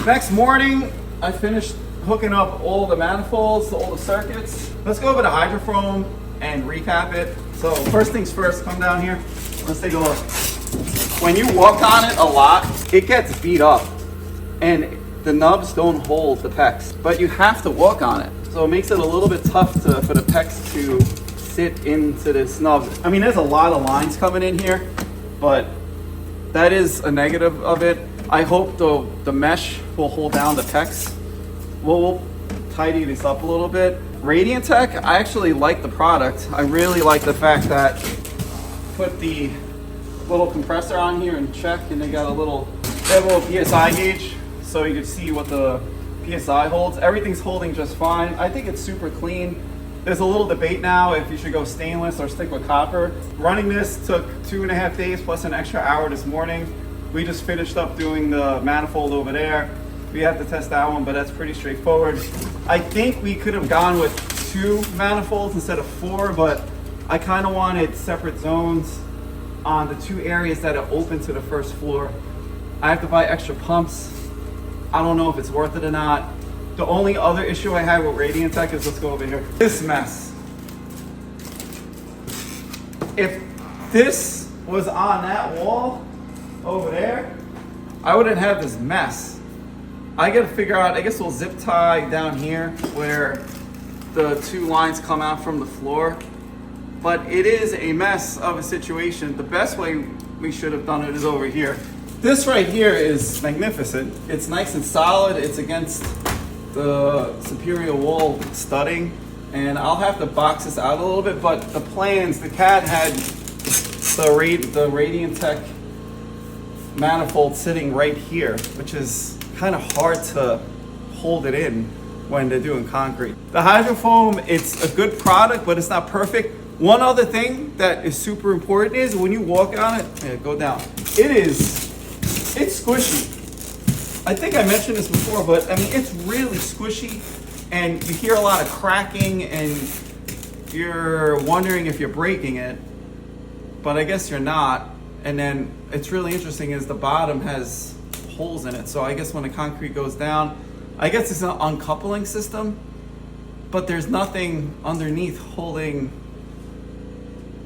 Next morning, I finished hooking up all the manifolds, all the circuits. Let's go over to Hydrofoam and recap it. So first things first, come down here. Let's take a look. When you walk on it a lot, it gets beat up and the nubs don't hold the pecs, but you have to walk on it. So it makes it a little bit tough for the pecs to sit into this nub. I mean, there's a lot of lines coming in here, but that is a negative of it. I hope the mesh will hold down the pecs. We'll tidy this up a little bit. Radiantec, I actually like the product. I really like the fact that put the little compressor on here and check, and they got they have a little PSI gauge, so you can see what the PSI holds. Everything's holding just fine. I think it's super clean. There's a little debate now if you should go stainless or stick with copper. Running this took 2.5 days plus an extra hour this morning. We just finished up doing the manifold over there. We have to test that one, but that's pretty straightforward. I think we could have gone with 2 manifolds instead of 4, but I kind of wanted separate zones on the 2 areas that are open to the first floor. I have to buy extra pumps. I don't know if it's worth it or not. The only other issue I had with Radiantec is, let's go over here. This mess. If this was on that wall over there, I wouldn't have this mess. I gotta figure out, I guess we'll zip tie down here where the 2 lines come out from the floor. But it is a mess of a situation. The best way we should have done it is over here. This right here is magnificent. It's nice and solid. It's against the superior wall studding. And I'll have to box this out a little bit, but the plans, the CAD had the Radiantec manifold sitting right here, which is kind of hard to hold it in when they're doing concrete. The Hydrofoam, it's a good product, but it's not perfect. One other thing that is super important is when you walk on it, go down. It's squishy. I think I mentioned this before, but I mean, it's really squishy and you hear a lot of cracking and you're wondering if you're breaking it, but I guess you're not. And then it's really interesting is the bottom has holes in it. So I guess when the concrete goes down, I guess it's an uncoupling system, but there's nothing underneath holding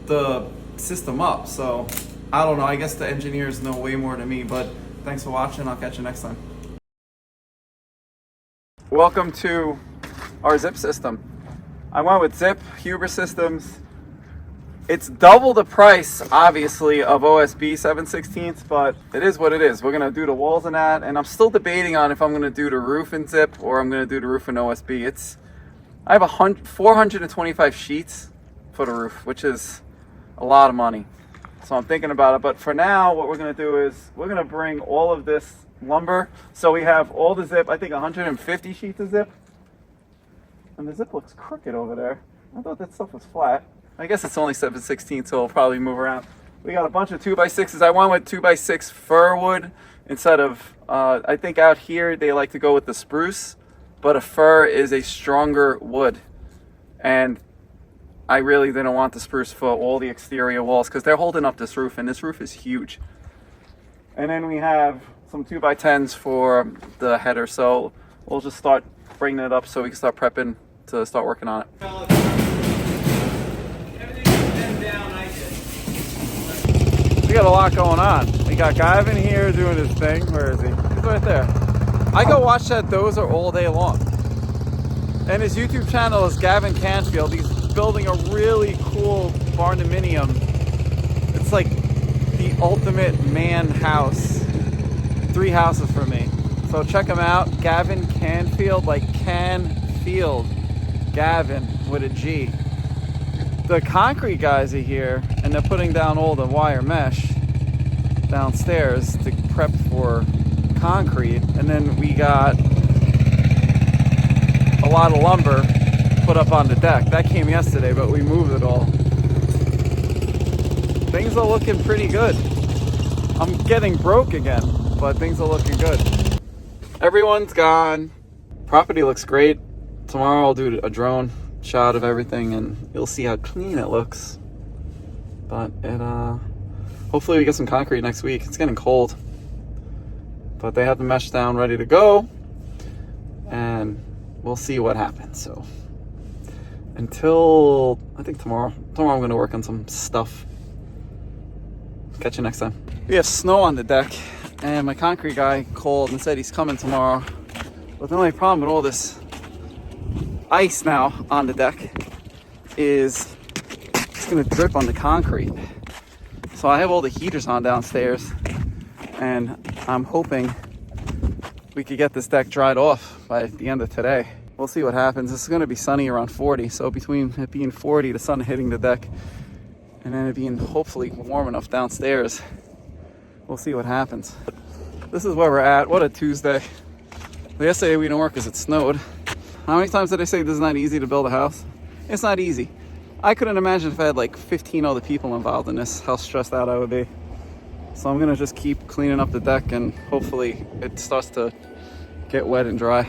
the system up. So I don't know, I guess the engineers know way more than me, but thanks for watching. I'll catch you next time. Welcome to our zip system. I went with Zip Huber Systems. It's double the price, obviously, of OSB 7/16, but it is what it is. We're gonna do the walls in that, and I'm still debating on if I'm gonna do the roof in Zip or I'm gonna do the roof in OSB. I have 425 sheets for the roof, which is a lot of money. So I'm thinking about it, but for now, what we're gonna do is we're gonna bring all of this lumber. So we have all the zip, I think 150 sheets of zip. And the zip looks crooked over there. I thought that stuff was flat. I guess it's only 7/16, so it'll probably move around. We got a bunch of 2x6s. I went with 2x6 fir wood instead of, I think out here they like to go with the spruce, but a fir is a stronger wood. And I really didn't want the spruce for all the exterior walls because they're holding up this roof, and this roof is huge. And then we have some 2x10s for the header, so we'll just start bringing it up so we can start prepping to start working on it. We got a lot going on. We got Gavin here doing his thing. Where is he? He's right there. I go watch that Dozer all day long. And his YouTube channel is Gavin Canfield. He's building a really cool barndominium. It's like the ultimate man house. 3 houses for me. So check him out. Gavin Canfield, like Canfield. Gavin with a G. The concrete guys are here and they're putting down all the wire mesh downstairs to prep for concrete. And then we got a lot of lumber put up on the deck. That came yesterday, but we moved it all. Things are looking pretty good. I'm getting broke again, but things are looking good. Everyone's gone. Property looks great. Tomorrow I'll do a drone shot of everything and you'll see how clean it looks. But hopefully we get some concrete next week. It's getting cold. But they have the mesh down ready to go, and we'll see what happens. So until I think tomorrow I'm gonna work on some stuff. Catch you next time. We have snow on the deck, and my concrete guy called and said he's coming tomorrow. But the only problem with all this ice now on the deck is it's gonna drip on the concrete. So I have all the heaters on downstairs, and I'm hoping we could get this deck dried off by the end of today. We'll see what happens. It's gonna be sunny around 40, so between it being 40, the sun hitting the deck, and then it being hopefully warm enough downstairs, we'll see what happens. This is where we're at. What a Tuesday. Yesterday we didn't work because it snowed. How many times did I say this is not easy to build a house? It's not easy. I couldn't imagine if I had like 15 other people involved in this, how stressed out I would be. So I'm gonna just keep cleaning up the deck, and hopefully it starts to get wet and dry.